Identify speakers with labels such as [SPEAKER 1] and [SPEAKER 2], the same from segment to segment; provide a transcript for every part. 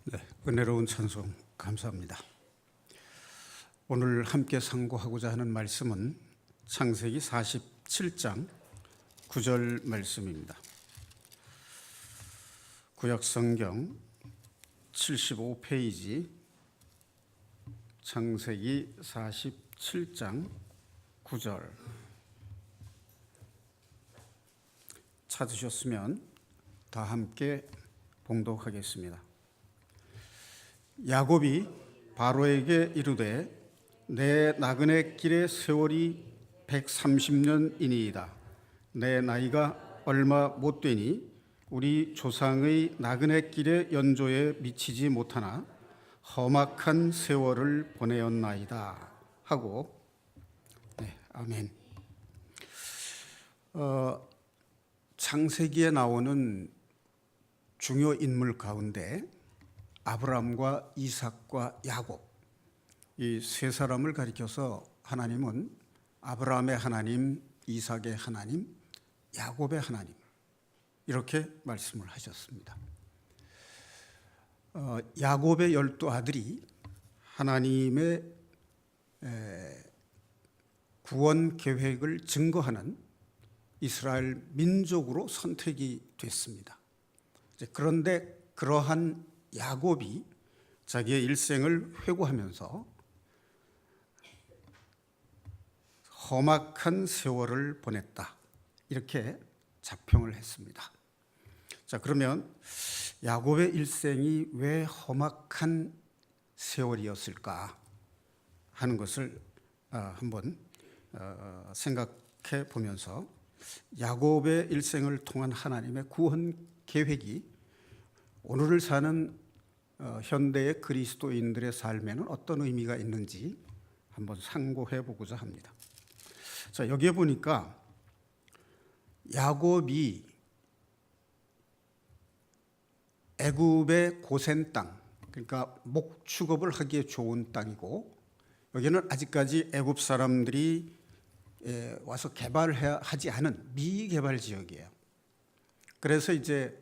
[SPEAKER 1] 네, 은혜로운 찬송 감사합니다. 오늘 함께 상고하고자 하는 말씀은 창세기 47장 9절 말씀입니다. 구약성경 75페이지 창세기 47장 9절 찾으셨으면 다 함께 봉독하겠습니다. 야곱이 바로에게 이르되 내 나그네 길의 세월이 130년이니이다. 내 나이가 얼마 못 되니 우리 조상의 나그네 길의 연조에 미치지 못하나 험악한 세월을 보내었나이다 하고 아멘. 창세기에 나오는 중요 인물 가운데 아브라함과 이삭과 야곱, 이 세 사람을 가리켜서 하나님은 아브라함의 하나님, 이삭의 하나님, 야곱의 하나님 이렇게 말씀을 하셨습니다. 야곱의 12아들이 하나님의 구원 계획을 증거하는 이스라엘 민족으로 선택이 됐습니다. 그런데 그러한 야곱이 자기의 일생을 회고하면서 험악한 세월을 보냈다 이렇게 자평을 했습니다. 자, 그러면 야곱의 일생이 왜 험악한 세월이었을까 하는 것을 한번 생각해 보면서 야곱의 일생을 통한 하나님의 구원 계획이 오늘을 사는 현대의 그리스도인들의 삶에는 어떤 의미가 있는지 한번 상고해 보고자 합니다. 자, 여기에 보니까 야곱이 애굽의 고센 땅, 그러니까 목축업을 하기에 좋은 땅이고 여기는 아직까지 애굽 사람들이 와서 개발하지 않은 미개발 지역이에요. 그래서 이제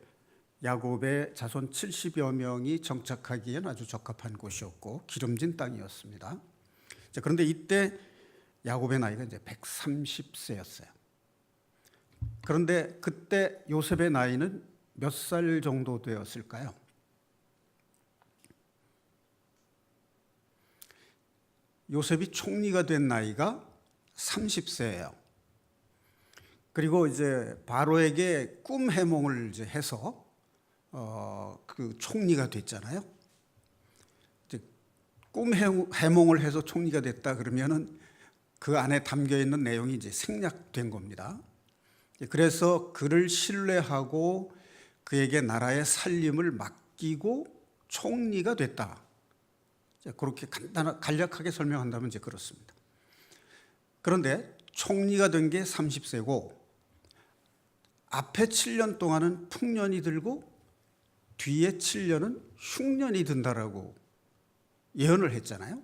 [SPEAKER 1] 야곱의 자손 70여 명이 정착하기에는 아주 적합한 곳이었고 기름진 땅이었습니다. 그런데 이때 야곱의 나이가 이제 130세였어요. 그런데 그때 요셉의 나이는 몇 살 정도 되었을까요? 요셉이 총리가 된 나이가 30세예요. 그리고 이제 바로에게 꿈 해몽을 이제 해서 그 총리가 됐잖아요. 이제 꿈 해몽을 해서 총리가 됐다 그러면은 그 안에 담겨 있는 내용이 이제 생략된 겁니다. 그래서 그를 신뢰하고 그에게 나라의 살림을 맡기고 총리가 됐다. 그렇게 간략하게 설명한다면 이제 그렇습니다. 그런데 총리가 된 게 30세고 앞에 7년 동안은 풍년이 들고 뒤에 7년은 흉년이 든다라고 예언을 했잖아요.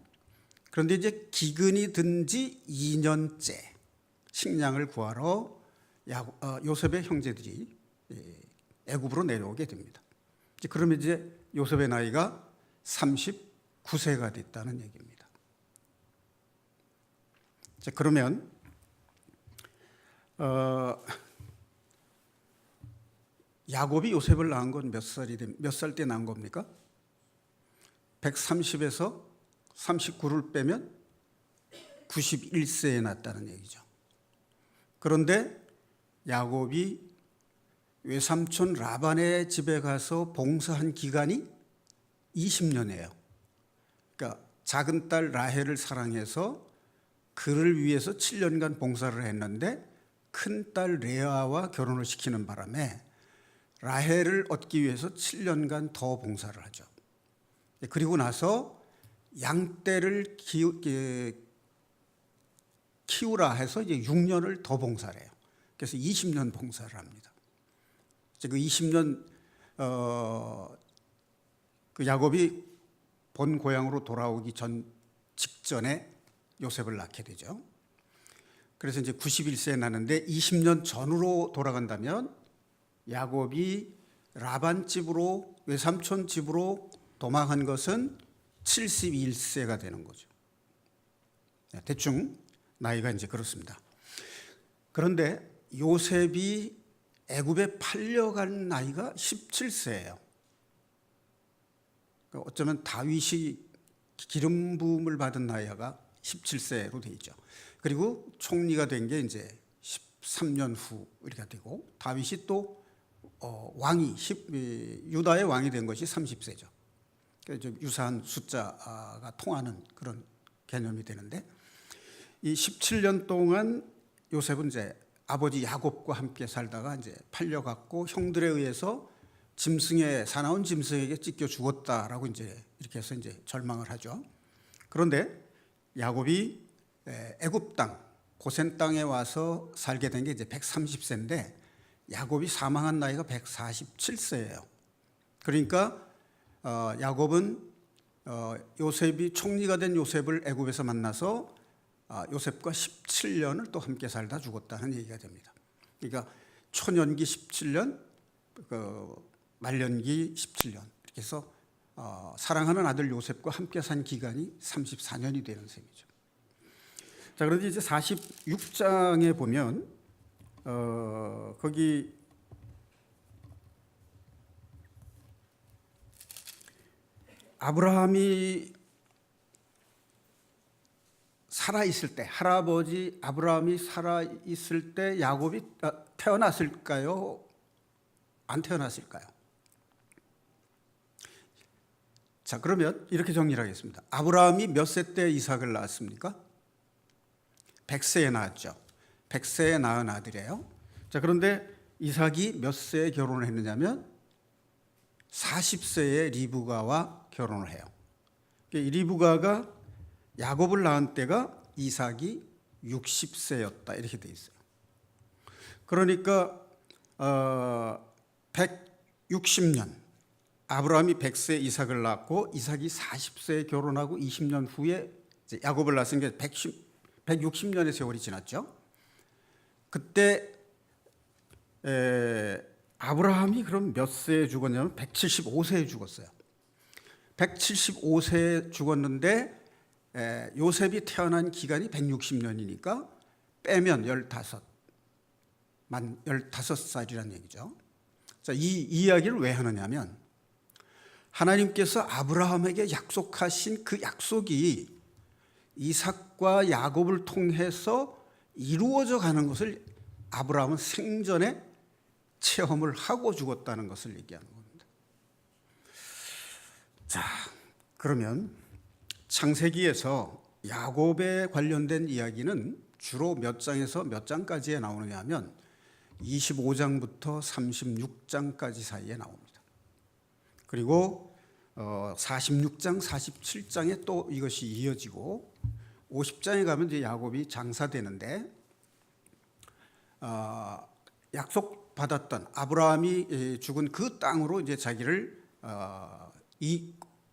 [SPEAKER 1] 그런데 이제 기근이 든 지 2년째 식량을 구하러 요셉의 형제들이 애굽으로 내려오게 됩니다. 그러면 이제 요셉의 나이가 39세가 됐다는 얘기입니다. 자, 그러면 야곱이 요셉을 낳은 건 몇 살 때 낳은 겁니까? 130에서 39를 빼면 91세에 낳았다는 얘기죠. 그런데 야곱이 외삼촌 라반의 집에 가서 봉사한 기간이 20년이에요. 그러니까 작은 딸 라헬을 사랑해서 그를 위해서 7년간 봉사를 했는데 큰 딸 레아와 결혼을 시키는 바람에 라헬을 얻기 위해서 7년간 더 봉사를 하죠. 그리고 나서 양떼를 키우라 해서 이제 6년을 더 봉사를 해요. 그래서 20년 봉사를 합니다. 그 20년 그 야곱이 본 고향으로 돌아오기 직전에 요셉을 낳게 되죠. 그래서 이제 91세에 낳는데 20년 전으로 돌아간다면 야곱이 라반 집으로 외삼촌 집으로 도망한 것은 71세가 되는 거죠. 대충 나이가 이제 그렇습니다. 그런데 요셉이 애굽에 팔려간 나이가 17세예요. 어쩌면 다윗이 기름 부음을 받은 나이가 17세로 돼 있죠. 그리고 총리가 된 게 이제 13년 후 이렇게 되고, 다윗이 또 유다의 왕이 된 것이 30세죠. 그래서 유사한 숫자가 통하는 그런 개념이 되는데, 이 17년 동안 요셉은 이제 아버지 야곱과 함께 살다가 이제 팔려갔고, 형들에 의해서 사나운 짐승에게 찢겨 죽었다라고 이제 이렇게 해서 이제 절망을 하죠. 그런데 야곱이 애굽 땅, 고센 땅에 와서 살게 된 게 이제 130세인데, 야곱이 사망한 나이가 147세예요. 그러니까 야곱은 요셉이 총리가 된 요셉을 애굽에서 만나서 요셉과 17년을 또 함께 살다 죽었다는 얘기가 됩니다. 그러니까 초년기 17년, 말년기 17년 이렇게 해서 사랑하는 아들 요셉과 함께 산 기간이 34년이 되는 셈이죠. 자, 그런데 이제 46장에 보면 거기 아브라함이 살아있을 때, 할아버지 아브라함이 살아있을 때 야곱이 태어났을까요? 안 태어났을까요? 자, 그러면 이렇게 정리를 하겠습니다. 아브라함이 몇 세 때 이삭을 낳았습니까? 100세에 낳았죠. 100세에 낳은 아들이에요. 자, 그런데 이삭이 몇 세에 결혼을 했느냐면 40세에 리브가와 결혼을 해요. 이 리브가가 야곱을 낳은 때가 이삭이 60세였다 이렇게 돼 있어요. 그러니까 160년, 아브라함이 100세에 이삭을 낳고 이삭이 40세에 결혼하고 20년 후에 이제 야곱을 낳은 게 160년의 세월이 지났죠. 그때 아브라함이 그럼 몇 세에 죽었냐면 175세에 죽었어요. 175세에 죽었는데 요셉이 태어난 기간이 160년이니까 빼면 15살이라는 얘기죠. 자, 이 이야기를 왜 하느냐면 하나님께서 아브라함에게 약속하신 그 약속이 이삭과 야곱을 통해서 이루어져 가는 것을 아브라함은 생전에 체험을 하고 죽었다는 것을 얘기하는 겁니다. 자, 그러면 창세기에서 야곱에 관련된 이야기는 주로 몇 장에서 몇 장까지에 나오느냐 하면 25장부터 36장까지 사이에 나옵니다. 그리고 46장, 47장에 또 이것이 이어지고 50장에 가면 이제 야곱이 장사되는데 약속받았던 아브라함이 죽은 그 땅으로 이제 자기를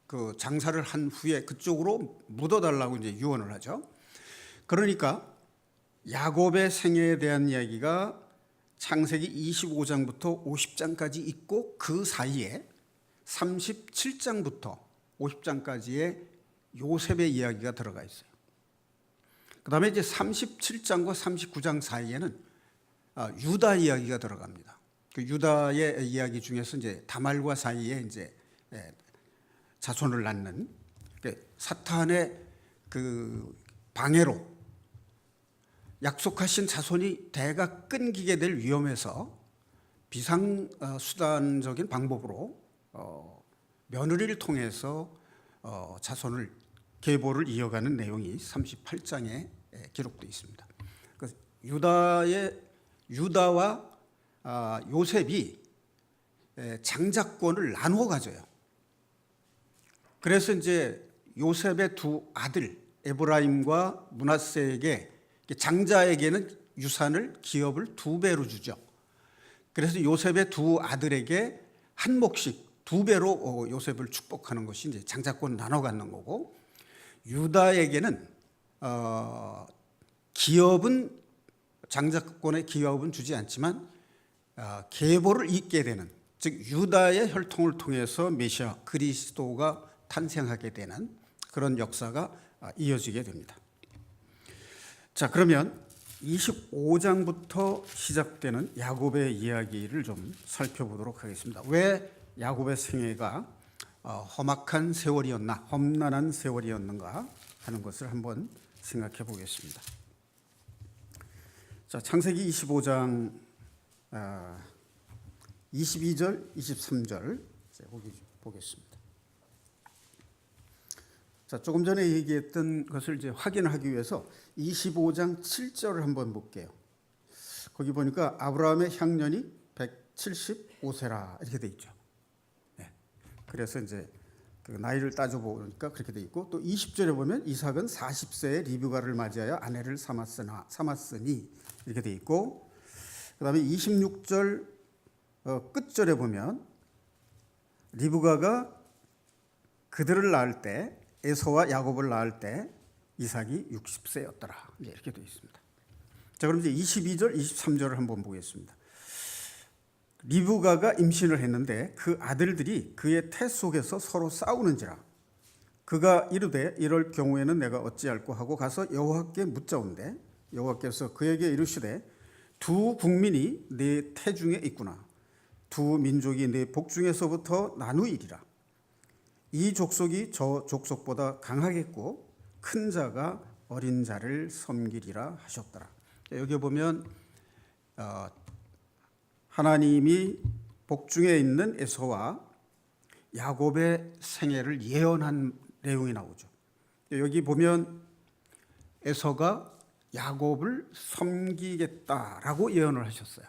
[SPEAKER 1] 그 장사를 한 후에 그쪽으로 묻어달라고 이제 유언을 하죠. 그러니까 야곱의 생애에 대한 이야기가 창세기 25장부터 50장까지 있고 그 사이에 37장부터 50장까지의 요셉의 이야기가 들어가 있어요. 그 다음에 이제 37장과 39장 사이에는 유다 이야기가 들어갑니다. 그 유다의 이야기 중에서 이제 다말과 사이에 이제 자손을 낳는 사탄의 그 방해로 약속하신 자손이 대가 끊기게 될 위험에서 비상수단적인 방법으로 며느리를 통해서 자손을 계보를 이어가는 내용이 38장에 기록되어 있습니다. 유다와 요셉이 장자권을 나누어 가져요. 그래서 이제 요셉의 두 아들 에브라임과 므낫세에게 장자에게는 유산을 기업을 2배로 주죠. 그래서 요셉의 두 아들에게 한 몫씩 2배로 요셉을 축복하는 것이 이제 장자권 나눠 갖는 거고, 유다에게는 기업은 장자권의 기업은 주지 않지만 계보를 잇게 되는 즉 유다의 혈통을 통해서 메시아 그리스도가 탄생하게 되는 그런 역사가 이어지게 됩니다. 자, 그러면 25장부터 시작되는 야곱의 이야기를 좀 살펴보도록 하겠습니다. 왜 야곱의 생애가 험악한 세월이었나, 험난한 세월이었는가 하는 것을 한번 생각해 보겠습니다. 자, 창세기 25장 22절, 23절 보겠습니다. 자, 조금 전에 얘기했던 것을 이제 확인하기 위해서 25장 7절을 한번 볼게요. 거기 보니까 아브라함의 향년이 175세라 이렇게 돼 있죠. 네. 그래서 이제 그 나이를 따져 보니까 그렇게 돼 있고, 또 20절에 보면 이삭은 40세에 리브가를 맞이하여 아내를 삼았으니 이렇게 돼 있고, 그다음에 26절 끝절에 보면 리브가가 그들을 낳을 때, 에서와 야곱을 낳을 때 이삭이 60세였더라 이렇게 되어 있습니다. 자, 그럼 이제 22절, 23절을 한번 보겠습니다. 리브가가 임신을 했는데 그 아들들이 그의 태 속에서 서로 싸우는지라. 그가 이르되 이럴 경우에는 내가 어찌할꼬 하고 가서 여호와께 묻자온대 여호와께서 그에게 이르시되 두 국민이 네 태 중에 있구나. 두 민족이 네 복 중에서부터 나누이리라. 이 족속이 저 족속보다 강하겠고 큰 자가 어린 자를 섬기리라 하셨더라. 여기 보면 하나님이 복중에 있는 에서와 야곱의 생애를 예언한 내용이 나오죠. 여기 보면 에서가 야곱을 섬기겠다라고 예언을 하셨어요.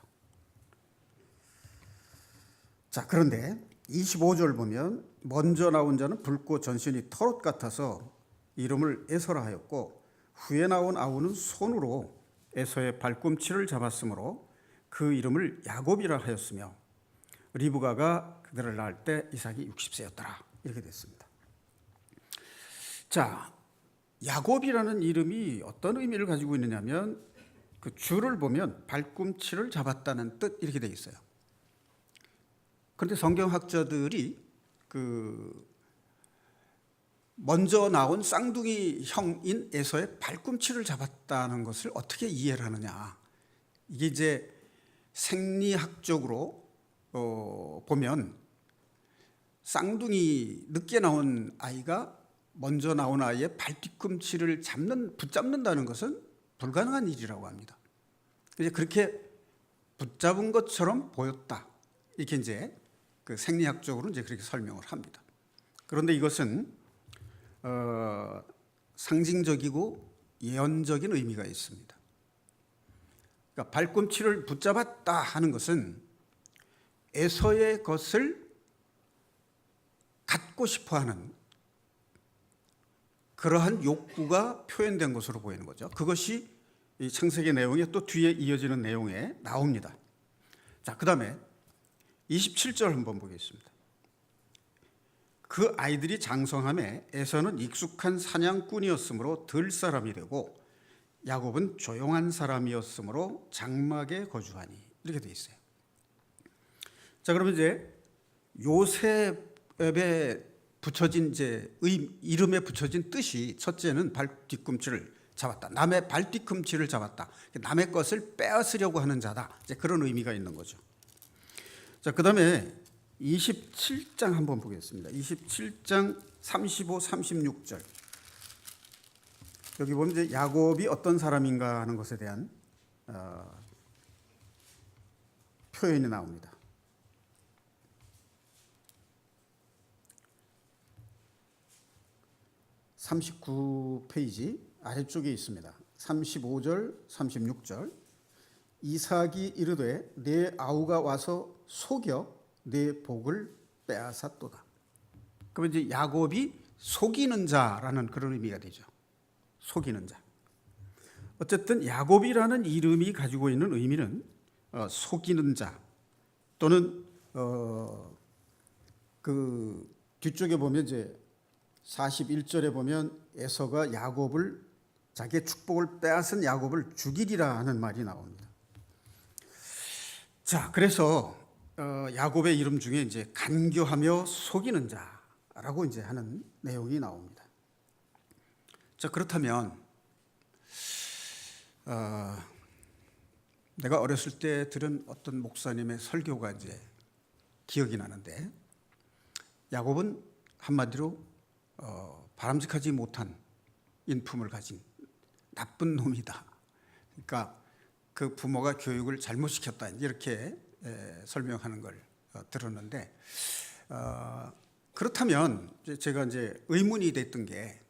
[SPEAKER 1] 자, 그런데 25절 보면 먼저 나온 자는 붉고 전신이 털옷 같아서 이름을 에서라 하였고, 후에 나온 아우는 손으로 에서의 발꿈치를 잡았으므로 그 이름을 야곱이라 하였으며, 리브가가 그들을 낳을 때 이삭이 60세였더라 이렇게 됐습니다. 자, 야곱이라는 이름이 어떤 의미를 가지고 있느냐면 그 줄을 보면 발꿈치를 잡았다는 뜻 이렇게 돼 있어요. 그런데 성경학자들이 그 먼저 나온 쌍둥이 형인 에서의 발꿈치를 잡았다는 것을 어떻게 이해를 하느냐. 이게 이제 생리학적으로 보면 쌍둥이 늦게 나온 아이가 먼저 나온 아이의 발뒤꿈치를 붙잡는다는 것은 불가능한 일이라고 합니다. 이제 그렇게 붙잡은 것처럼 보였다. 이렇게 이제 그 생리학적으로 이제 그렇게 설명을 합니다. 그런데 이것은 상징적이고 예언적인 의미가 있습니다. 그러니까 발꿈치를 붙잡았다 하는 것은 에서의 것을 갖고 싶어하는 그러한 욕구가 표현된 것으로 보이는 거죠. 그것이 이 창세기 내용에 또 뒤에 이어지는 내용에 나옵니다. 자, 그 다음에 27절 한번 보겠습니다. 그 아이들이 장성함에 에서는 익숙한 사냥꾼이었으므로 들 사람이 되고 야곱은 조용한 사람이었으므로 장막에 거주하니 이렇게 돼 있어요. 자, 그러면 이제 요셉에 붙여진 이제 이름에 붙여진 뜻이, 첫째는 발 뒤꿈치를 잡았다. 남의 발 뒤꿈치를 잡았다. 남의 것을 빼앗으려고 하는 자다. 이제 그런 의미가 있는 거죠. 자, 그다음에 27장 한번 보겠습니다. 27장 35, 36절. 여기 보면 이제 야곱이 어떤 사람인가 하는 것에 대한 표현이 나옵니다. 39페이지 아래쪽에 있습니다. 35절, 36절. 이삭이 이르되 내 아우가 와서 속여 내 복을 빼앗았도다. 그러면 이제 야곱이 속이는 자라는 그런 의미가 되죠. 속이는 자. 어쨌든 야곱이라는 이름이 가지고 있는 의미는 속이는 자, 또는 그 뒤쪽에 보면 이제 41절에 보면 에서가 야곱을, 자기의 축복을 빼앗은 야곱을 죽이리라 하는 말이 나옵니다. 자, 그래서 야곱의 이름 중에 이제 간교하며 속이는 자라고 이제 하는 내용이 나옵니다. 자, 그렇다면 내가 어렸을 때 들은 어떤 목사님의 설교가 이제 기억이 나는데, 야곱은 한마디로 바람직하지 못한 인품을 가진 나쁜 놈이다. 그러니까 그 부모가 교육을 잘못시켰다, 이렇게 설명하는 걸 들었는데, 그렇다면 제가 이제 의문이 됐던 게,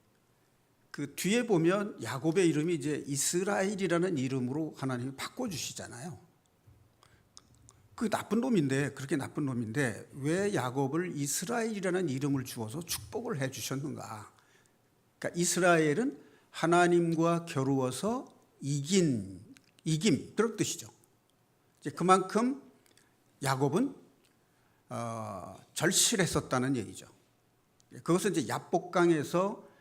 [SPEAKER 1] 그 뒤에 보면 야곱의 이름이 이제 이스라엘이라는 이름으로 하나님이 바꿔주시잖아요. 그 나쁜 놈인데, 그렇게 나쁜 놈인데 왜 야곱을 이스라엘이라는 이름을 주어서 축복을 해주셨는가? 그러니까 이스라엘은 하나님과 겨루어서 이김, 그런 뜻이죠. 이제 그만큼 야곱은 절실했었다는 얘기죠. 그것은 이제 야복강에서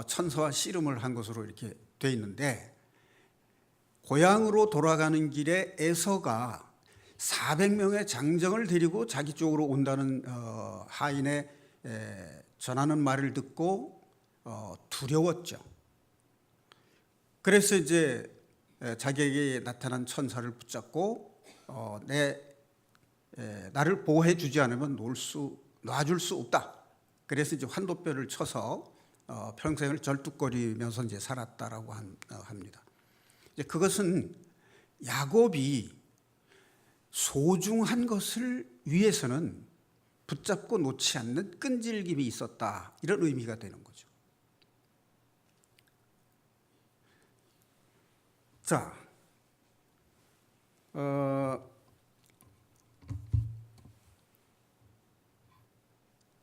[SPEAKER 1] 천사와 씨름을 한 것으로 이렇게 돼 있는데, 고향으로 돌아가는 길에 에서가 400명의 장정을 데리고 자기 쪽으로 온다는 하인의 전하는 말을 듣고 두려웠죠. 그래서 이제 자기에게 나타난 천사를 붙잡고 나를 보호해 주지 않으면 놔줄 수 없다. 그래서 이제 환도뼈를 쳐서 평생을 절뚝거리면서 이제 살았다라고 합니다. 이제 그것은 야곱이 소중한 것을 위해서는 붙잡고 놓지 않는 끈질김이 있었다, 이런 의미가 되는 거죠. 자,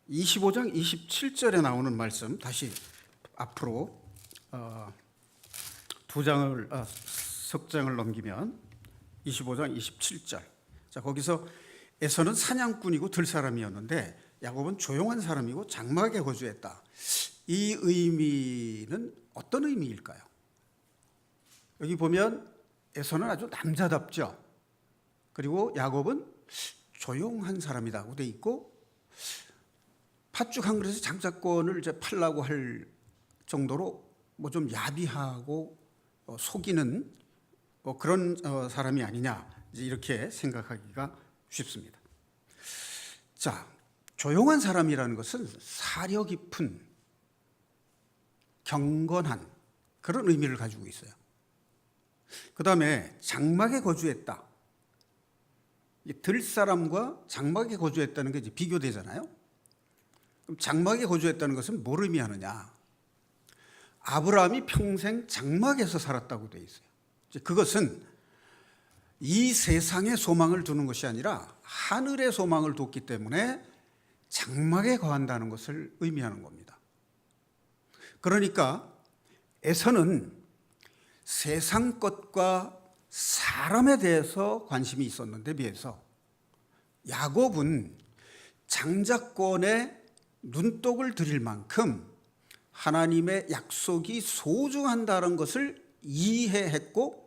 [SPEAKER 1] 25장 27절에 나오는 말씀, 다시 앞으로 석 장을 넘기면 25장 27절. 자, 거기서 에서는 사냥꾼이고 들사람이었는데 야곱은 조용한 사람이고 장막에 거주했다. 이 의미는 어떤 의미일까요? 여기 보면 에서는 아주 남자답죠. 그리고 야곱은 조용한 사람이라고 돼 있고, 팥죽 한 그릇에 장자권을 이제 팔라고 할 정도로 뭐 좀 야비하고 속이는 그런 사람이 아니냐, 이제 이렇게 생각하기가 쉽습니다. 자, 조용한 사람이라는 것은 사려 깊은, 경건한 그런 의미를 가지고 있어요. 그 다음에 장막에 거주했다. 들사람과 장막에 거주했다는 게 이제 비교되잖아요. 그럼 장막에 거주했다는 것은 뭘 의미하느냐? 아브라함이 평생 장막에서 살았다고 되어 있어요. 그것은 이 세상에 소망을 두는 것이 아니라 하늘의 소망을 뒀기 때문에 장막에 거한다는 것을 의미하는 겁니다. 그러니까 에서는 세상 것과 사람에 대해서 관심이 있었는데 비해서 야곱은 장자권에 눈독을 들일 만큼 하나님의 약속이 소중한다는 것을 이해했고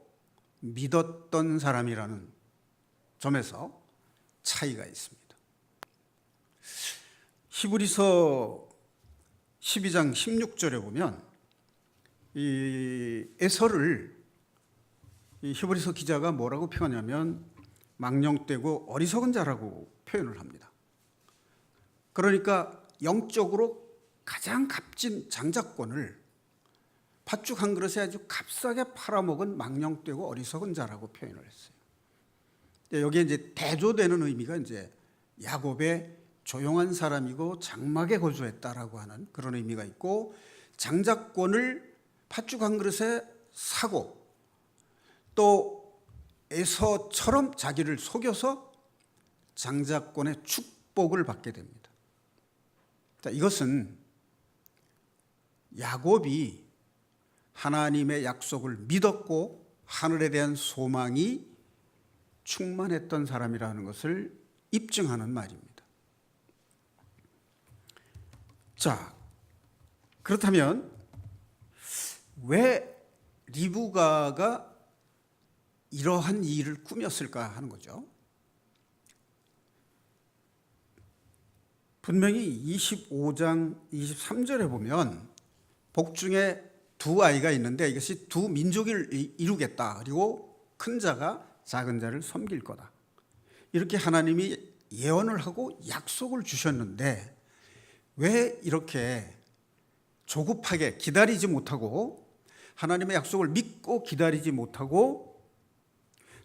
[SPEAKER 1] 믿었던 사람이라는 점에서 차이가 있습니다. 히브리서 12장 16절에 보면 이 에서를 이 히브리서 기자가 뭐라고 표현하냐면 망령되고 어리석은 자라고 표현을 합니다. 그러니까 영적으로 가장 값진 장자권을 팥죽 한 그릇에 아주 값싸게 팔아먹은 망령되고 어리석은 자라고 표현을 했어요. 여기에 이제 대조되는 의미가 이제 야곱의 조용한 사람이고 장막에 거주했다라고 하는 그런 의미가 있고, 장자권을 팥죽 한 그릇에 사고 또 에서처럼 자기를 속여서 장자권의 축복을 받게 됩니다. 자, 이것은 야곱이 하나님의 약속을 믿었고 하늘에 대한 소망이 충만했던 사람이라는 것을 입증하는 말입니다. 자, 그렇다면 왜 리브가가 이러한 일을 꾸몄을까 하는 거죠. 분명히 25장 23절에 보면 복중에 두 아이가 있는데 이것이 두 민족을 이루겠다. 그리고 큰 자가 작은 자를 섬길 거다. 이렇게 하나님이 예언을 하고 약속을 주셨는데 왜 이렇게 조급하게 기다리지 못하고 하나님의 약속을 믿고 기다리지 못하고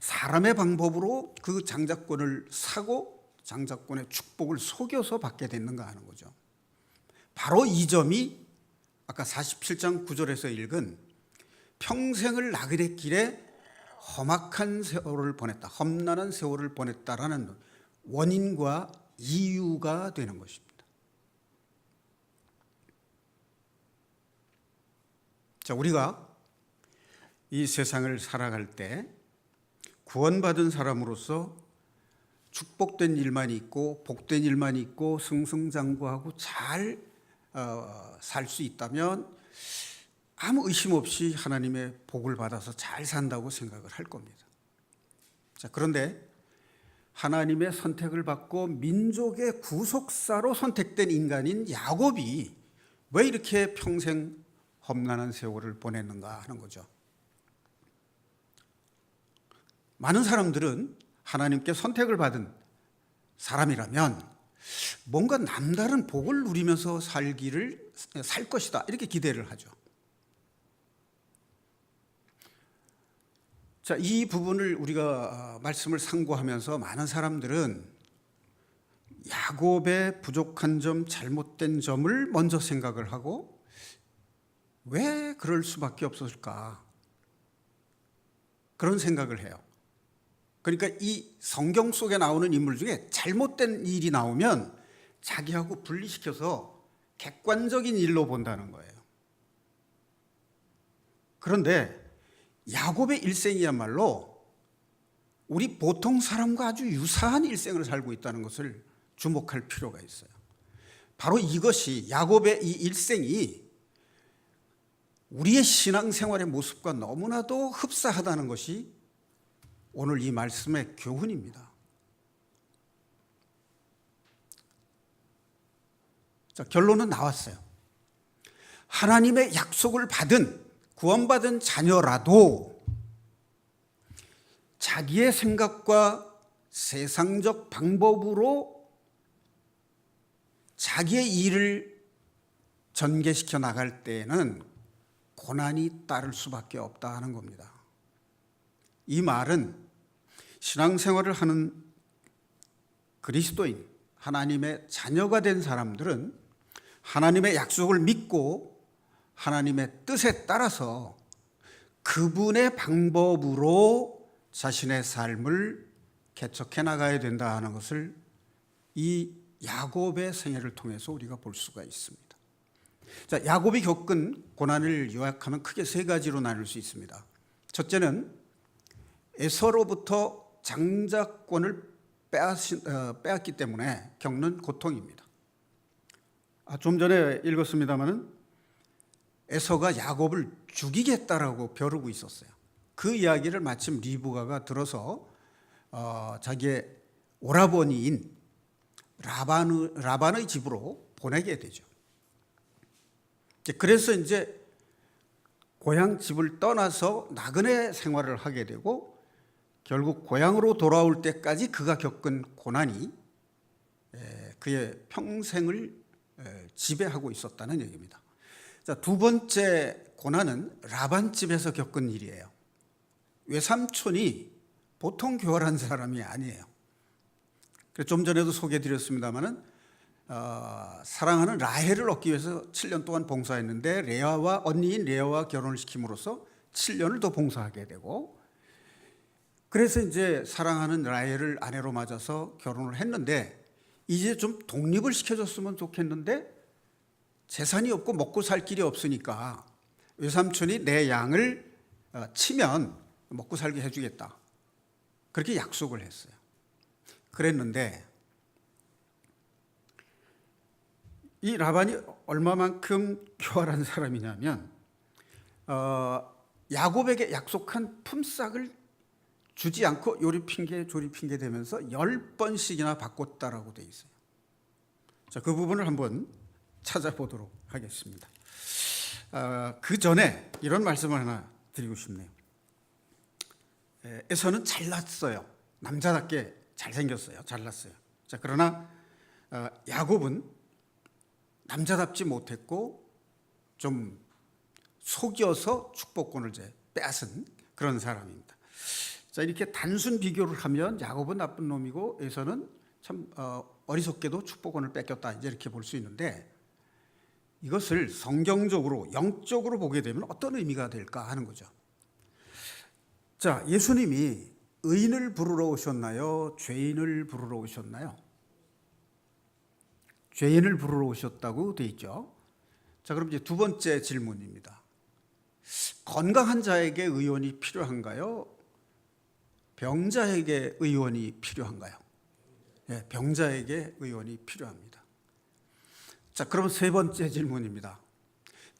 [SPEAKER 1] 사람의 방법으로 그 장자권을 사고 장자권의 축복을 속여서 받게 됐는가 하는 거죠. 바로 이 점이 아까 47장 9절에서 읽은 평생을 나그네 길에 험악한 세월을 보냈다, 험난한 세월을 보냈다라는 원인과 이유가 되는 것입니다. 자, 우리가 이 세상을 살아갈 때 구원받은 사람으로서 축복된 일만 있고 복된 일만 있고 승승장구하고 잘 살 수 있다면 아무 의심 없이 하나님의 복을 받아서 잘 산다고 생각을 할 겁니다. 자, 그런데 하나님의 선택을 받고 민족의 구속사로 선택된 인간인 야곱이 왜 이렇게 평생 험난한 세월을 보냈는가 하는 거죠. 많은 사람들은 하나님께 선택을 받은 사람이라면 뭔가 남다른 복을 누리면서 살 것이다 이렇게 기대를 하죠. 자, 이 부분을 우리가 말씀을 상고하면서 많은 사람들은 야곱의 부족한 점, 잘못된 점을 먼저 생각을 하고 왜 그럴 수밖에 없었을까? 그런 생각을 해요. 그러니까 이 성경 속에 나오는 인물 중에 잘못된 일이 나오면 자기하고 분리시켜서 객관적인 일로 본다는 거예요. 그런데 야곱의 일생이야말로 우리 보통 사람과 아주 유사한 일생을 살고 있다는 것을 주목할 필요가 있어요. 바로 이것이 야곱의 이 일생이 우리의 신앙생활의 모습과 너무나도 흡사하다는 것이 오늘 이 말씀의 교훈입니다. 자, 결론은 나왔어요. 하나님의 약속을 받은 구원받은 자녀라도 자기의 생각과 세상적 방법으로 자기의 일을 전개시켜 나갈 때에는 고난이 따를 수밖에 없다 하는 겁니다. 이 말은 신앙생활을 하는 그리스도인, 하나님의 자녀가 된 사람들은 하나님의 약속을 믿고 하나님의 뜻에 따라서 그분의 방법으로 자신의 삶을 개척해 나가야 된다 하는 것을 이 야곱의 생애를 통해서 우리가 볼 수가 있습니다. 자, 야곱이 겪은 고난을 요약하면 크게 세 가지로 나눌 수 있습니다. 첫째는 에서로부터 장자권을 빼앗기 때문에 겪는 고통입니다. 좀 전에 읽었습니다마는 에서가 야곱을 죽이겠다라고 벼르고 있었어요. 그 이야기를 마침 리브가가 들어서 자기의 오라버니인 라반의 집으로 보내게 되죠. 그래서 이제 고향 집을 떠나서 나그네 생활을 하게 되고 결국 고향으로 돌아올 때까지 그가 겪은 고난이 그의 평생을 지배하고 있었다는 얘기입니다. 자, 두 번째 고난은 라반 집에서 겪은 일이에요. 외삼촌이 보통 교활한 사람이 아니에요. 좀 전에도 소개해드렸습니다마는 사랑하는 라헬을 얻기 위해서 7년 동안 봉사했는데 언니인 레아와 결혼을 시킴으로써 7년을 더 봉사하게 되고, 그래서 이제 사랑하는 라헬을 아내로 맞아서 결혼을 했는데 이제 좀 독립을 시켜줬으면 좋겠는데 재산이 없고 먹고 살 길이 없으니까 외삼촌이 내 양을 치면 먹고 살게 해주겠다, 그렇게 약속을 했어요. 그랬는데 이 라반이 얼마만큼 교활한 사람이냐면 야곱에게 약속한 품삯을 주지 않고 요리 핑계 조리 핑계 대면서 10번씩이나 바꿨다라고 돼 있어요. 자, 그 부분을 한번 찾아보도록 하겠습니다. 그 전에 이런 말씀을 하나 드리고 싶네요. 에서는 잘났어요. 남자답게 잘생겼어요. 잘났어요. 자, 그러나 야곱은 남자답지 못했고 좀 속여서 축복권을 빼앗은 그런 사람입니다. 자, 이렇게 단순 비교를 하면 야곱은 나쁜 놈이고 에서는 참 어리석게도 축복권을 뺏겼다, 이제 이렇게 볼 수 있는데, 이것을 성경적으로 영적으로 보게 되면 어떤 의미가 될까 하는 거죠. 자, 예수님이 의인을 부르러 오셨나요? 죄인을 부르러 오셨나요? 죄인을 부르러 오셨다고 돼 있죠. 자, 그럼 이제 두 번째 질문입니다. 건강한 자에게 의원이 필요한가요? 병자에게 의원이 필요한가요? 네, 병자에게 의원이 필요합니다. 자, 그럼 세 번째 질문입니다.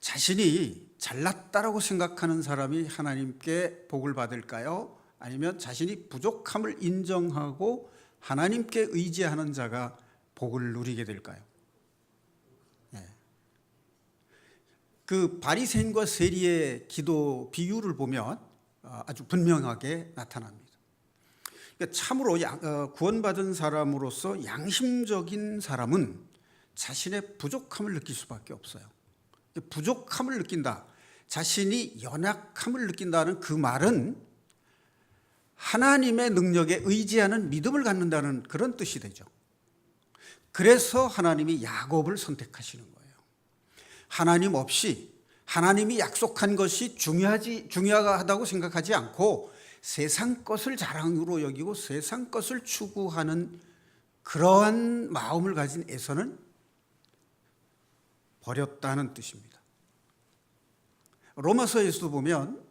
[SPEAKER 1] 자신이 잘났다라고 생각하는 사람이 하나님께 복을 받을까요? 아니면 자신이 부족함을 인정하고 하나님께 의지하는 자가 복을 누리게 될까요? 네. 그 바리새인과 세리의 기도 비유를 보면 아주 분명하게 나타납니다. 그러니까 참으로 구원받은 사람으로서 양심적인 사람은 자신의 부족함을 느낄 수밖에 없어요. 부족함을 느낀다, 자신이 연약함을 느낀다는 그 말은 하나님의 능력에 의지하는 믿음을 갖는다는 그런 뜻이 되죠. 그래서 하나님이 야곱을 선택하시는 거예요. 하나님 없이 하나님이 약속한 것이 중요하다고 생각하지 않고 세상 것을 자랑으로 여기고 세상 것을 추구하는 그러한 마음을 가진 에서는 버렸다는 뜻입니다. 로마서에서도 보면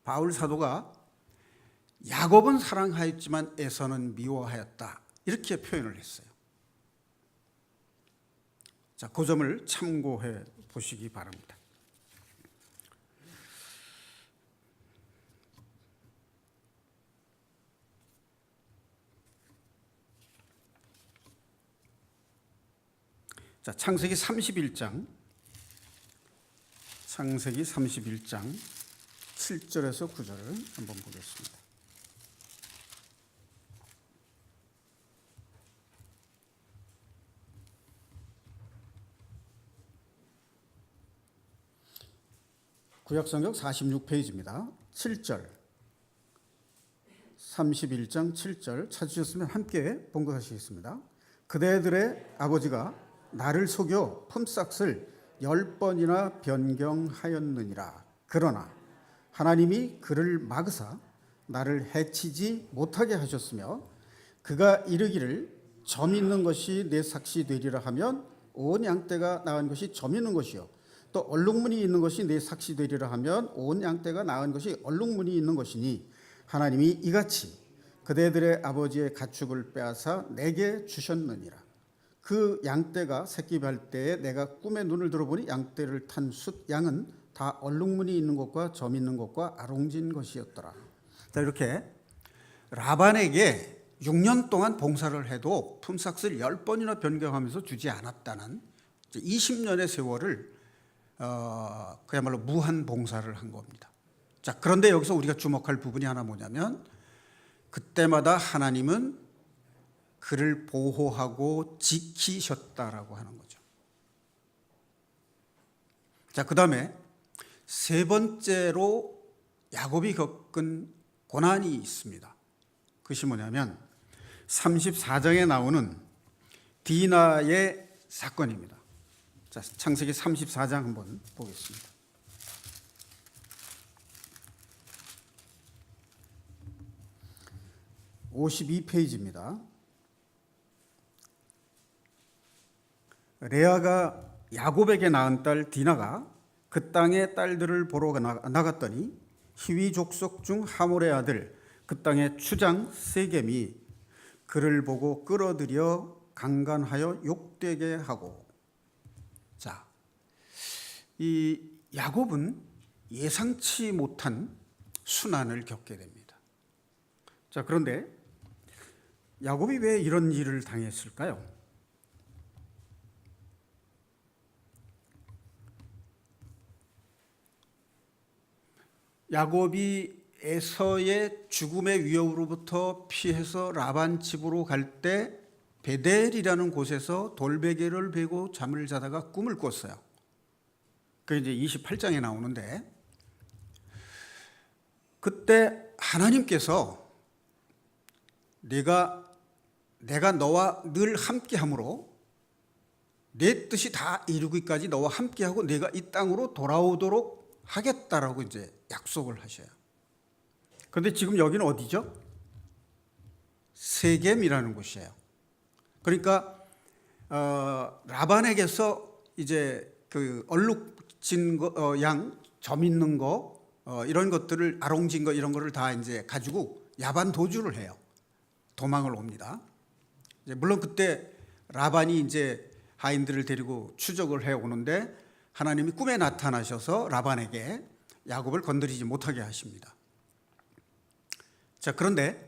[SPEAKER 1] 바울 사도가 야곱은 사랑하였지만 에서는 미워하였다, 이렇게 표현을 했어요. 자, 그 점을 참고해 보시기 바랍니다. 자, 창세기 31장 7절에서 9절을 한번 보겠습니다. 구약성경 46페이지입니다. 7절, 31장 7절 찾으셨으면 함께 봉독하시겠습니다. 그대들의 아버지가 나를 속여 품삯을 10번이나 변경하였느니라. 그러나 하나님이 그를 막으사 나를 해치지 못하게 하셨으며 그가 이르기를 점 있는 것이 내 삭시 되리라 하면 온 양떼가 낳은 것이 점 있는 것이요 또 얼룩무늬 있는 것이 내 삭시 되리라 하면 온 양떼가 낳은 것이 얼룩무늬 있는 것이니 하나님이 이같이 그대들의 아버지의 가축을 빼앗아 내게 주셨느니라. 그 양떼가 새끼 발 때에 내가 꿈에 눈을 들어보니 양떼를 탄 숫 양은 다 얼룩무늬 있는 것과 점 있는 것과 아롱진 것이었더라. 자, 이렇게 라반에게 6년 동안 봉사를 해도 품삯을 10번이나 변경하면서 주지 않았다는 20년의 세월을 그야말로 무한 봉사를 한 겁니다. 자, 그런데 여기서 우리가 주목할 부분이 하나 뭐냐면 그때마다 하나님은 그를 보호하고 지키셨다라고 하는 거죠. 자, 그 다음에 세 번째로 야곱이 겪은 고난이 있습니다. 그것이 뭐냐면 34장에 나오는 디나의 사건입니다. 자, 창세기 34장 한번 보겠습니다. (52페이지입니다) 레아가 야곱에게 낳은 딸 디나가 그 땅의 딸들을 보러 나갔더니 히위 족속 중 하몰의 아들 그 땅의 추장 세겜이 그를 보고 끌어들여 강간하여 욕되게 하고. 자, 이 야곱은 예상치 못한 순환을 겪게 됩니다. 자, 그런데 야곱이 왜 이런 일을 당했을까요? 야곱이 에서의 죽음의 위협으로부터 피해서 라반 집으로 갈 때 베델이라는 곳에서 돌베개를 베고 잠을 자다가 꿈을 꿨어요. 그게 이제 28장에 나오는데, 그때 하나님께서 내가 너와 늘 함께함으로 내 뜻이 다 이루기까지 너와 함께하고 내가 이 땅으로 돌아오도록 하겠다라고 이제 약속을 하셔요. 그런데 지금 여기는 어디죠? 세겜이라는 곳이에요. 그러니까 라반에게서 이제 그 얼룩진 거, 양, 점 있는 거, 이런 것들을 아롱진 거 이런 거를 다 이제 가지고 야반 도주를 해요. 도망을 옵니다. 이제 물론 그때 라반이 이제 하인들을 데리고 추적을 해 오는데 하나님이 꿈에 나타나셔서 라반에게 야곱을 건드리지 못하게 하십니다. 자, 그런데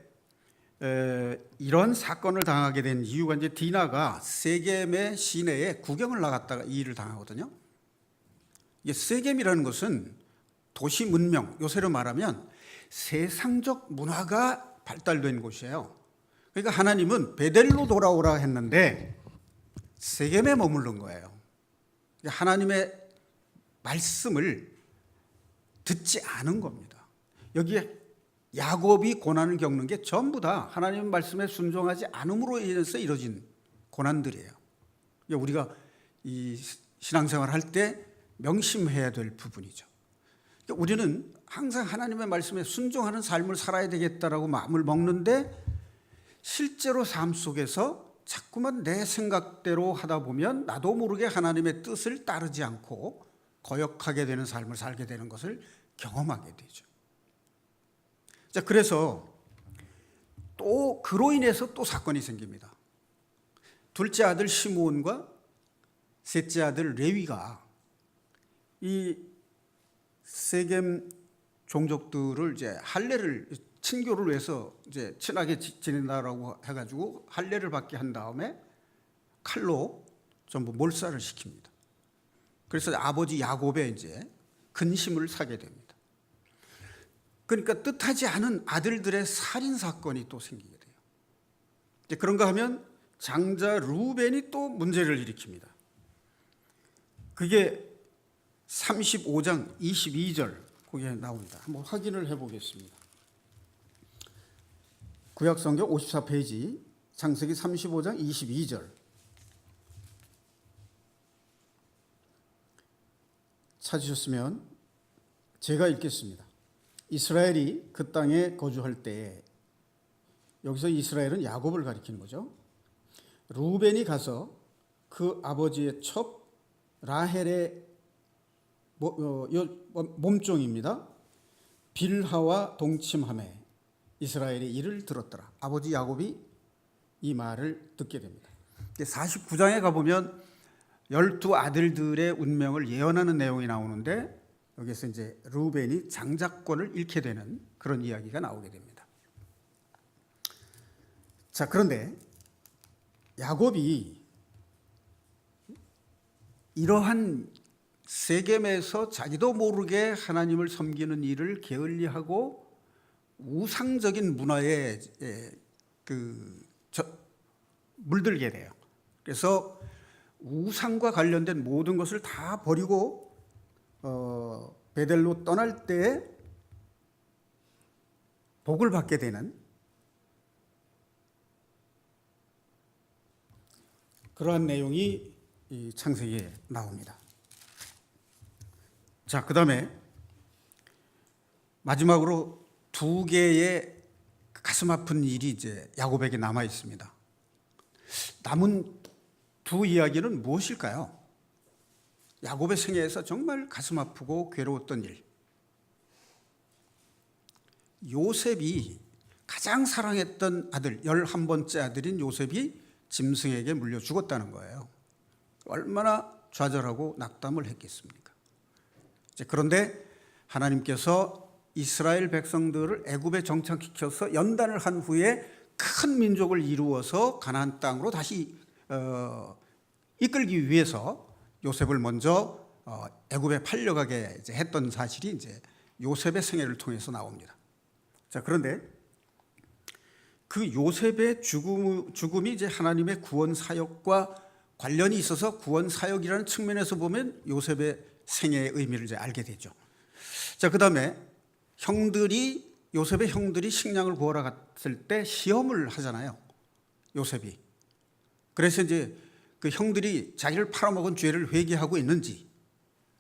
[SPEAKER 1] 이런 사건을 당하게 된 이유가 이제 디나가 세겜의 시내에 구경을 나갔다가 이 일을 당하거든요. 이게 세겜이라는 것은 도시 문명, 요새로 말하면 세상적 문화가 발달된 곳이에요. 그러니까 하나님은 베델로 돌아오라 했는데 세겜에 머무른 거예요. 하나님의 말씀을 듣지 않은 겁니다. 여기에 야곱이 고난을 겪는 게 전부 다 하나님의 말씀에 순종하지 않음으로 인해서 이루어진 고난들이에요. 우리가 이 신앙생활 할 때 명심해야 될 부분이죠. 우리는 항상 하나님의 말씀에 순종하는 삶을 살아야 되겠다라고 마음을 먹는데 실제로 삶 속에서 자꾸만 내 생각대로 하다 보면 나도 모르게 하나님의 뜻을 따르지 않고 거역하게 되는 삶을 살게 되는 것을 경험하게 되죠. 자, 그래서 또 그로 인해서 또 사건이 생깁니다. 둘째 아들 시므온과 셋째 아들 레위가 이 세겜 종족들을 이제 할례를 친교를 위해서 이제 친하게 지낸다라고 해가지고 할례를 받게 한 다음에 칼로 전부 몰살을 시킵니다. 그래서 아버지 야곱의 이제 근심을 사게 됩니다. 그러니까 뜻하지 않은 아들들의 살인 사건이 또 생기게 돼요. 이제 그런가 하면 장자 루벤이 또 문제를 일으킵니다. 그게 35장 22절 거기에 나옵니다. 한번 확인을 해보겠습니다. 구약성경 54페이지 창세기 35장 22절. 찾으셨으면 제가 읽겠습니다. 이스라엘이 그 땅에 거주할 때에, 여기서 이스라엘은 야곱을 가리키는 거죠. 루벤이 가서 그 아버지의 첩 라헬의 몸종입니다. 빌하와 동침하매 이스라엘의 이를 들었더라. 아버지 야곱이 이 말을 듣게 됩니다. 49장에 가보면 12 아들들의 운명을 예언하는 내용이 나오는데 여기서 이제 루벤이 장자권을 잃게 되는 그런 이야기가 나오게 됩니다. 자, 그런데 야곱이 이러한 세겜에서 자기도 모르게 하나님을 섬기는 일을 게을리하고 우상적인 문화에 물들게 돼요. 그래서 우상과 관련된 모든 것을 다 버리고 베델로 떠날 때 복을 받게 되는 그러한 내용이 이 창세기에 나옵니다. 자, 그 다음에 마지막으로 두 개의 가슴 아픈 일이 이제 야곱에게 남아 있습니다. 남은 두 이야기는 무엇일까요? 야곱의 생애에서 정말 가슴 아프고 괴로웠던 일. 요셉이 가장 사랑했던 아들, 11번째 아들인 요셉이 짐승에게 물려 죽었다는 거예요. 얼마나 좌절하고 낙담을 했겠습니까? 그런데 하나님께서 이스라엘 백성들을 애굽에 정착시켜서 연단을 한 후에 큰 민족을 이루어서 가나안 땅으로 다시 이끌기 위해서 요셉을 먼저 애굽에 팔려가게 했던 사실이 이제 요셉의 생애를 통해서 나옵니다. 자, 그런데 그 요셉의 죽음이 이제 하나님의 구원 사역과 관련이 있어서 구원 사역이라는 측면에서 보면 요셉의 생애의 의미를 이제 알게 되죠. 자, 그다음에 요셉의 형들이 식량을 구하러 갔을 때 시험을 하잖아요. 요셉이. 그래서 이제 그 형들이 자기를 팔아먹은 죄를 회개하고 있는지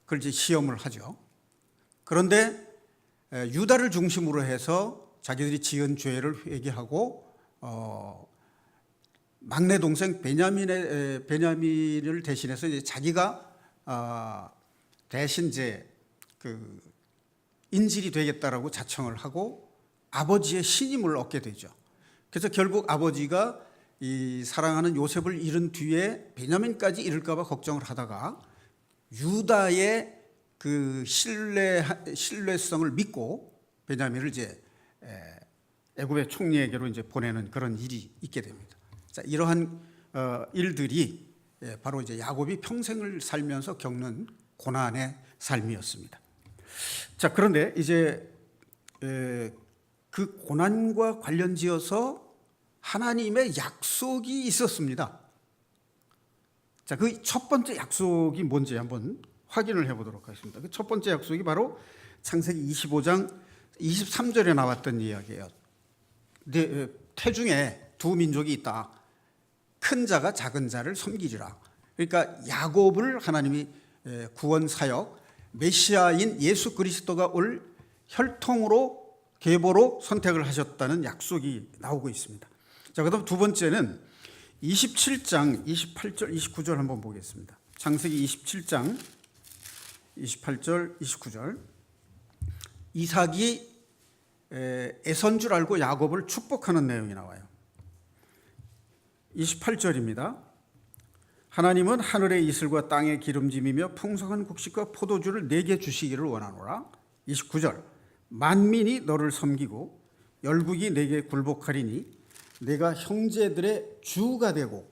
[SPEAKER 1] 그걸 이제 시험을 하죠. 그런데 유다를 중심으로 해서 자기들이 지은 죄를 회개하고 막내 동생 베냐민을 대신해서 이제 자기가 대신 이제 그 인질이 되겠다라고 자청을 하고 아버지의 신임을 얻게 되죠. 그래서 결국 아버지가 이 사랑하는 요셉을 잃은 뒤에 베냐민까지 잃을까봐 걱정을 하다가 유다의 그 신뢰성을 믿고 베냐민을 이제 애굽의 총리에게로 이제 보내는 그런 일이 있게 됩니다. 자, 이러한 일들이 바로 이제 야곱이 평생을 살면서 겪는 고난의 삶이었습니다. 자, 그런데 이제 그 고난과 관련지어서 하나님의 약속이 있었습니다. 자, 그 첫 번째 약속이 뭔지 한번 확인을 해보도록 하겠습니다. 그 첫 번째 약속이 바로 창세기 25장 23절에 나왔던 이야기예요. 태중에 두 민족이 있다. 큰 자가 작은 자를 섬기리라. 그러니까 야곱을 하나님이 구원 사역, 메시아인 예수 그리스도가 올 혈통으로 계보로 선택을 하셨다는 약속이 나오고 있습니다. 자, 그다음 두 번째는 27장 28절 29절 한번 보겠습니다. 창세기 27장 28절 29절. 이삭이 에서인 줄 알고 야곱을 축복하는 내용이 나와요. 28절입니다. 하나님은 하늘의 이슬과 땅의 기름짐이며 풍성한 곡식과 포도주를 내게 주시기를 원하노라. 29절. 만민이 너를 섬기고 열국이 내게 굴복하리니 내가 형제들의 주가 되고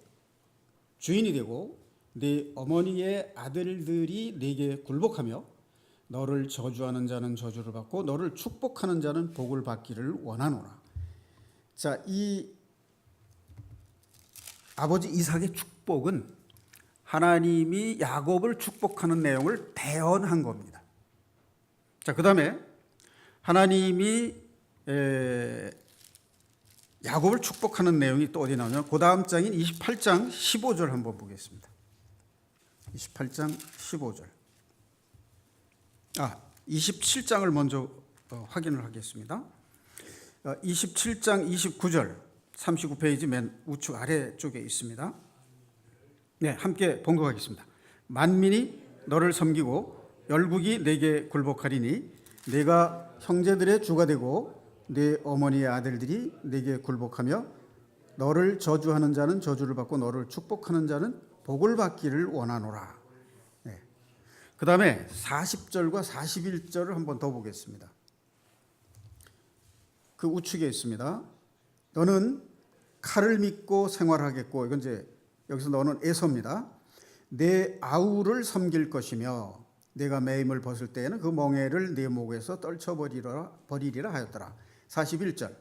[SPEAKER 1] 주인이 되고 네 어머니의 아들들이 내게 굴복하며 너를 저주하는 자는 저주를 받고 너를 축복하는 자는 복을 받기를 원하노라. 자, 이 아버지 이삭의 축복은 하나님이 야곱을 축복하는 내용을 대언한 겁니다. 자, 그 다음에 하나님이 야곱을 축복하는 내용이 또 어디 나오냐면 그 다음 장인 28장 15절 한번 보겠습니다. 28장 15절. 27장을 먼저 확인을 하겠습니다. 27장 29절 39페이지 맨 우측 아래쪽에 있습니다. 네, 함께 봉독하겠습니다. 만민이 너를 섬기고 열국이 내게 굴복하리니 내가 형제들의 주가 되고 네 어머니의 아들들이 내게 굴복하며 너를 저주하는 자는 저주를 받고 너를 축복하는 자는 복을 받기를 원하노라. 네. 그 다음에 40절과 41절을 한번 더 보겠습니다. 그 우측에 있습니다. 너는 칼을 믿고 생활하겠고, 이건 이제 여기서 너는 에서입니다. 내 아우를 섬길 것이며 내가 매임을 벗을 때에는 그 멍에를 내 목에서 떨쳐버리리라 하였더라. 41절.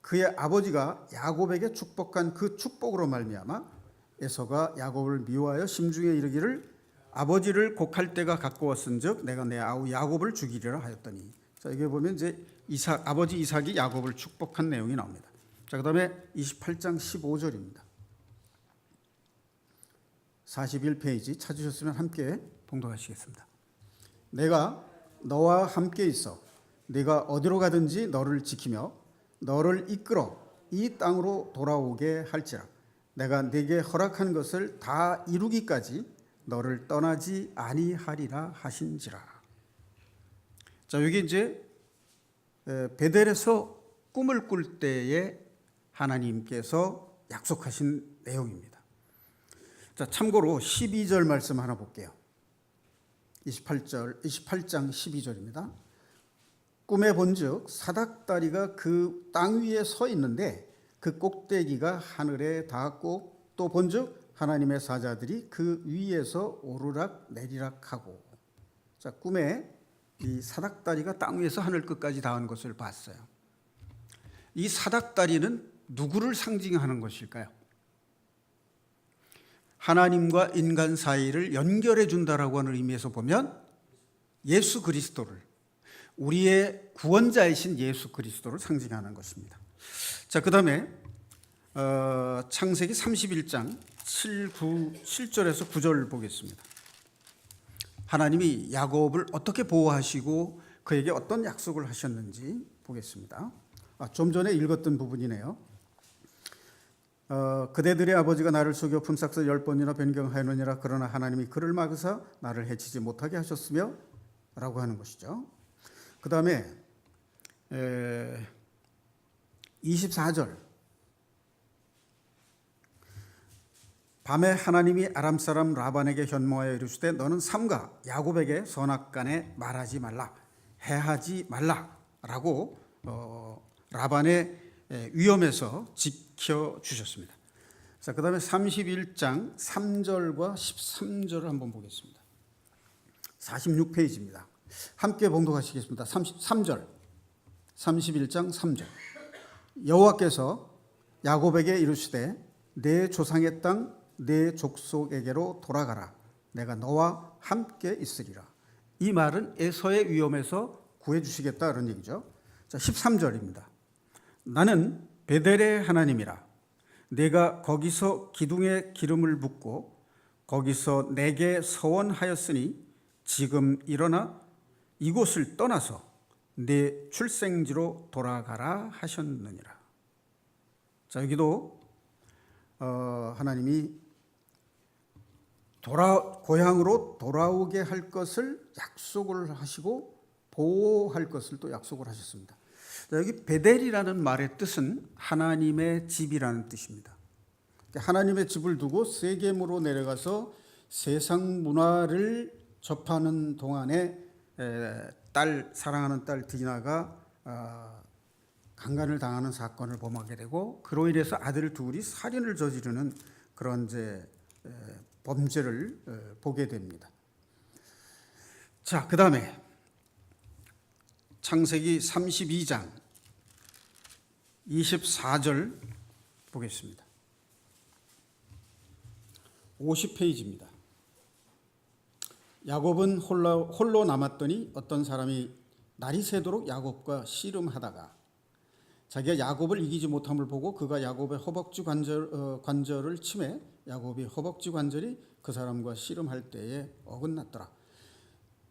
[SPEAKER 1] 그의 아버지가 야곱에게 축복한 그 축복으로 말미암아 에서가 야곱을 미워하여 심중에 이르기를 아버지를 곡할 때가 가까웠은즉 내가 내 아우 야곱을 죽이리라 하였더니. 자, 여기 보면 이제 아버지 이삭이 야곱을 축복한 내용이 나옵니다. 자, 그다음에 28장 15절입니다. 41페이지 찾으셨으면 함께 봉독하시겠습니다. 내가 너와 함께 있어 네가 어디로 가든지 너를 지키며 너를 이끌어 이 땅으로 돌아오게 할지라. 내가 네게 허락한 것을 다 이루기까지 너를 떠나지 아니하리라 하신지라. 자, 여기 이제 베델에서 꿈을 꿀 때에 하나님께서 약속하신 내용입니다. 자, 참고로 12절 말씀 하나 볼게요. 28장 12절입니다. 꿈에 본즉 사닥다리가 그 땅 위에 서 있는데 그 꼭대기가 하늘에 닿았고 또 본즉 하나님의 사자들이 그 위에서 오르락 내리락 하고. 자, 꿈에 이 사닥다리가 땅 위에서 하늘 끝까지 닿은 것을 봤어요. 이 사닥다리는 누구를 상징하는 것일까요? 하나님과 인간 사이를 연결해 준다라고 하는 의미에서 보면 예수 그리스도를, 우리의 구원자이신 예수 그리스도를 상징하는 것입니다. 자, 그 다음에 창세기 31장 7절에서 9절 보겠습니다. 하나님이 야곱을 어떻게 보호하시고 그에게 어떤 약속을 하셨는지 보겠습니다. 좀 전에 읽었던 부분이네요. 그대들의 아버지가 나를 속여 품삯을 10번이나 변경하였느니라. 그러나 하나님이 그를 막으사 나를 해치지 못하게 하셨으며 라고 하는 것이죠. 그 다음에 24절, 밤에 하나님이 아람 사람 라반에게 현모하여 이르시되 너는 삼가 야곱에게 선악간에 말하지 말라, 해하지 말라라고 라반의 위험에서 지켜주셨습니다. 자, 그 다음에 31장 3절과 13절을 한번 보겠습니다. 46페이지입니다. 함께 봉독하시겠습니다. 33절, 31장 3절. 여호와께서 야곱에게 이르시되 내 조상의 땅 내 족속에게로 돌아가라. 내가 너와 함께 있으리라. 이 말은 에서의 위험에서 구해주시겠다 그런 얘기죠. 자, 13절입니다. 나는 베델의 하나님이라. 내가 거기서 기둥에 기름을 붓고 거기서 내게 서원하였으니 지금 일어나 이곳을 떠나서 내 출생지로 돌아가라 하셨느니라. 자, 여기도 하나님이 고향으로 돌아오게 할 것을 약속을 하시고 보호할 것을 또 약속을 하셨습니다. 자, 여기 베델이라는 말의 뜻은 하나님의 집이라는 뜻입니다. 하나님의 집을 두고 세겜으로 내려가서 세상 문화를 접하는 동안에 사랑하는 딸 디나가 강간을 당하는 사건을 범하게 되고 그로 인해서 아들 둘이 살인을 저지르는 그런 범죄를 보게 됩니다. 자, 그 다음에 창세기 32장 24절 보겠습니다. 50페이지입니다. 야곱은 홀로 남았더니 어떤 사람이 날이 새도록 야곱과 씨름하다가 자기가 야곱을 이기지 못함을 보고 그가 야곱의 허벅지 관절을 치매 야곱이 허벅지 관절이 그 사람과 씨름할 때에 어긋났더라.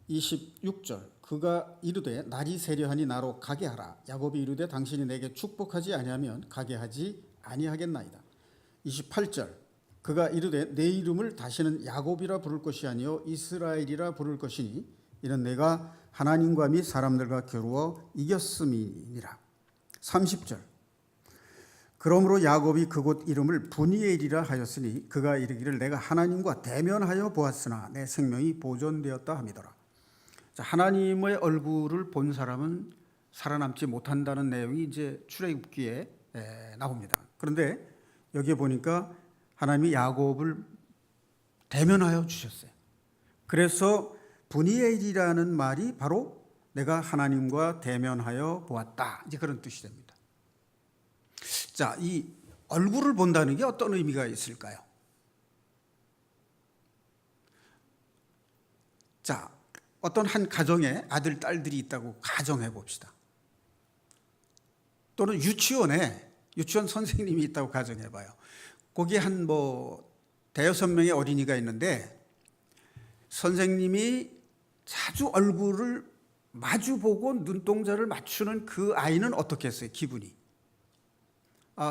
[SPEAKER 1] 26절, 그가 이르되 날이 세려하니 나로 가게 하라. 야곱이 이르되 당신이 내게 축복하지 아니하면 가게 하지 아니하겠나이다. 28절, 그가 이르되 내 이름을 다시는 야곱이라 부를 것이 아니요 이스라엘이라 부를 것이니 이는 내가 하나님과 및 사람들과 겨루어 이겼음이니라. 30절, 그러므로 야곱이 그곳 이름을 브니엘이라 하였으니 그가 이르기를 내가 하나님과 대면하여 보았으나 내 생명이 보존되었다 함이더라. 자, 하나님의 얼굴을 본 사람은 살아남지 못한다는 내용이 이제 출애굽기에 나옵니다. 그런데 여기에 보니까 하나님이 야곱을 대면하여 주셨어요. 그래서 브니엘이라는 말이 바로 내가 하나님과 대면하여 보았다, 이제 그런 뜻이 됩니다. 자, 이 얼굴을 본다는 게 어떤 의미가 있을까요? 자, 어떤 한 가정에 아들, 딸들이 있다고 가정해 봅시다. 또는 유치원에 유치원 선생님이 있다고 가정해 봐요. 거기에 한 대여섯 명의 어린이가 있는데 선생님이 자주 얼굴을 마주보고 눈동자를 맞추는 그 아이는 어떻겠어요? 기분이.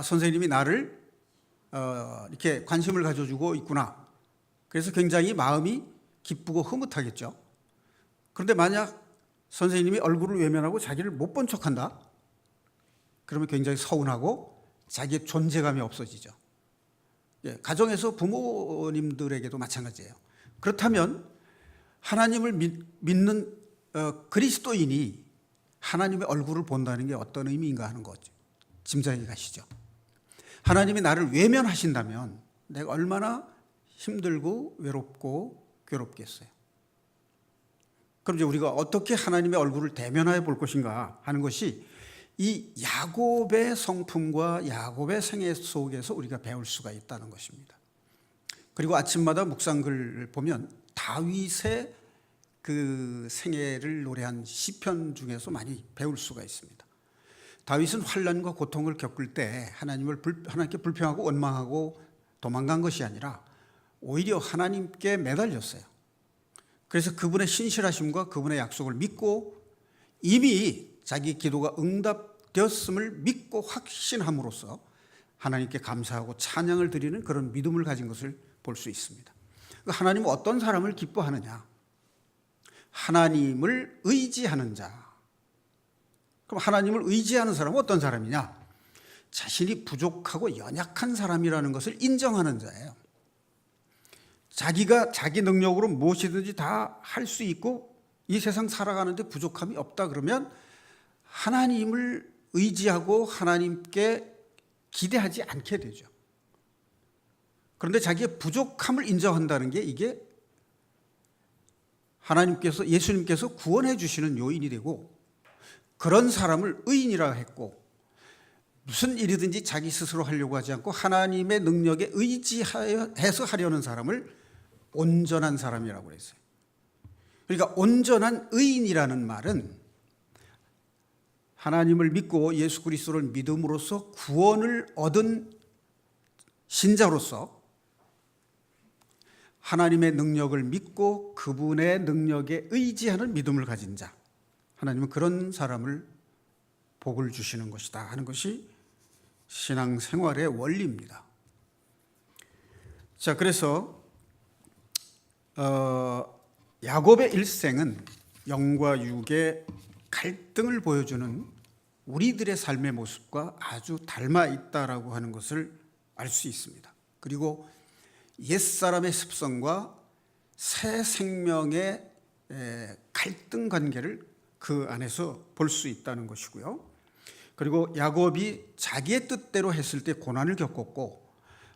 [SPEAKER 1] 선생님이 나를 이렇게 관심을 가져주고 있구나. 그래서 굉장히 마음이 기쁘고 흐뭇하겠죠. 그런데 만약 선생님이 얼굴을 외면하고 자기를 못 본 척한다? 그러면 굉장히 서운하고 자기의 존재감이 없어지죠. 가정에서 부모님들에게도 마찬가지예요. 그렇다면 하나님을 믿는 그리스도인이 하나님의 얼굴을 본다는 게 어떤 의미인가 하는 거죠. 짐작이 가시죠. 하나님이 나를 외면하신다면 내가 얼마나 힘들고 외롭고 괴롭겠어요. 그럼 이제 우리가 어떻게 하나님의 얼굴을 대면하여 볼 것인가 하는 것이 이 야곱의 성품과 야곱의 생애 속에서 우리가 배울 수가 있다는 것입니다. 그리고 아침마다 묵상글을 보면 다윗의 그 생애를 노래한 시편 중에서 많이 배울 수가 있습니다. 다윗은 환난과 고통을 겪을 때 하나님께 불평하고 원망하고 도망간 것이 아니라 오히려 하나님께 매달렸어요. 그래서 그분의 신실하심과 그분의 약속을 믿고 이미 자기 기도가 응답되었음을 믿고 확신함으로써 하나님께 감사하고 찬양을 드리는 그런 믿음을 가진 것을 볼 수 있습니다. 하나님은 어떤 사람을 기뻐하느냐? 하나님을 의지하는 자. 그럼 하나님을 의지하는 사람은 어떤 사람이냐? 자신이 부족하고 연약한 사람이라는 것을 인정하는 자예요. 자기가 자기 능력으로 무엇이든지 다 할 수 있고 이 세상 살아가는데 부족함이 없다 그러면 하나님을 의지하고 하나님께 기대하지 않게 되죠. 그런데 자기의 부족함을 인정한다는 게 이게 예수님께서 구원해 주시는 요인이 되고 그런 사람을 의인이라 했고 무슨 일이든지 자기 스스로 하려고 하지 않고 하나님의 능력에 의지해서 하려는 사람을 온전한 사람이라고 그랬어요. 그러니까 온전한 의인이라는 말은 하나님을 믿고 예수 그리스도를 믿음으로써 구원을 얻은 신자로서 하나님의 능력을 믿고 그분의 능력에 의지하는 믿음을 가진 자, 하나님은 그런 사람을 복을 주시는 것이다 하는 것이 신앙생활의 원리입니다. 자, 그래서 야곱의 일생은 영과 육의 갈등을 보여주는 우리들의 삶의 모습과 아주 닮아 있다라고 하는 것을 알 수 있습니다. 그리고 옛사람의 습성과 새 생명의 갈등 관계를 그 안에서 볼 수 있다는 것이고요. 그리고 야곱이 자기의 뜻대로 했을 때 고난을 겪었고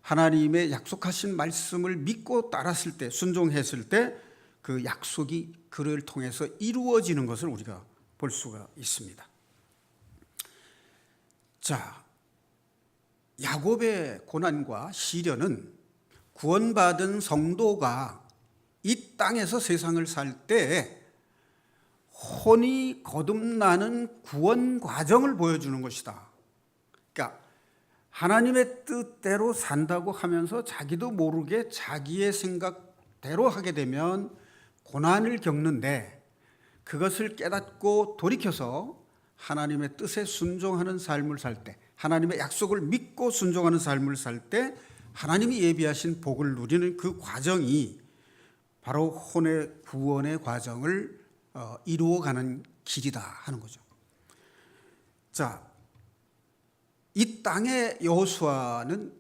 [SPEAKER 1] 하나님의 약속하신 말씀을 믿고 따랐을 때, 순종했을 때 그 약속이 그를 통해서 이루어지는 것을 우리가 볼 수가 있습니다. 자, 야곱의 고난과 시련은 구원받은 성도가 이 땅에서 세상을 살 때 혼이 거듭나는 구원 과정을 보여주는 것이다. 그러니까 하나님의 뜻대로 산다고 하면서 자기도 모르게 자기의 생각대로 하게 되면 고난을 겪는데 그것을 깨닫고 돌이켜서 하나님의 뜻에 순종하는 삶을 살 때, 하나님의 약속을 믿고 순종하는 삶을 살 때 하나님이 예비하신 복을 누리는 그 과정이 바로 혼의 구원의 과정을 이루어가는 길이다 하는 거죠. 자, 이 땅의 여호수아는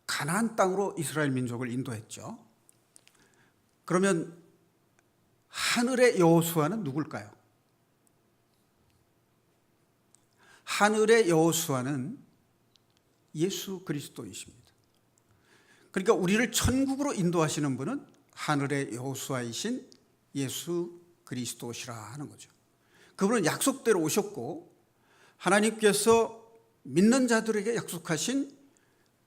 [SPEAKER 1] 가나안 땅으로 이스라엘 민족을 인도했죠. 그러면 하늘의 여호수아는 누굴까요? 하늘의 여호수아는 예수 그리스도이십니다. 그러니까 우리를 천국으로 인도하시는 분은 하늘의 여호수아이신 예수 그리스도시라 하는 거죠. 그분은 약속대로 오셨고 하나님께서 믿는 자들에게 약속하신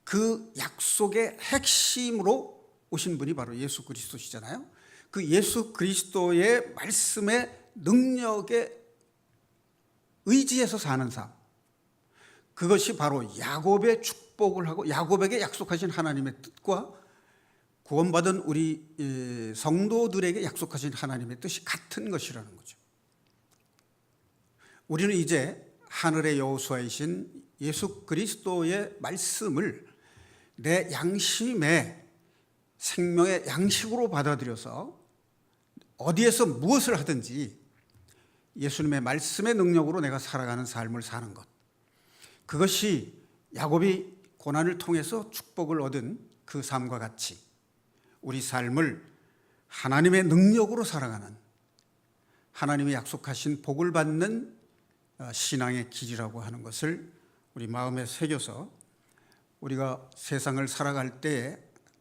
[SPEAKER 1] 그 약속의 핵심으로 오신 분이 바로 예수 그리스도시잖아요. 그 예수 그리스도의 말씀의 능력에 의지해서 사는 삶, 그것이 바로 야곱의 축복을 하고 야곱에게 약속하신 하나님의 뜻과 구원받은 우리 성도들에게 약속하신 하나님의 뜻이 같은 것이라는 거죠. 우리는 이제 하늘의 여호수아이신 예수 그리스도의 말씀을 내 양심의 생명의 양식으로 받아들여서 어디에서 무엇을 하든지 예수님의 말씀의 능력으로 내가 살아가는 삶을 사는 것, 그것이 야곱이 고난을 통해서 축복을 얻은 그 삶과 같이 우리 삶을 하나님의 능력으로 살아가는, 하나님이 약속하신 복을 받는 신앙의 길이라고 하는 것을 우리 마음에 새겨서 우리가 세상을 살아갈 때에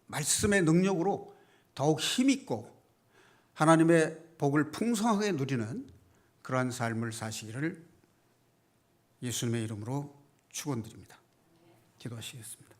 [SPEAKER 1] 말씀의 능력으로 더욱 힘있고 하나님의 복을 풍성하게 누리는 그러한 삶을 사시기를 예수님의 이름으로 축원드립니다. 기도하시겠습니다.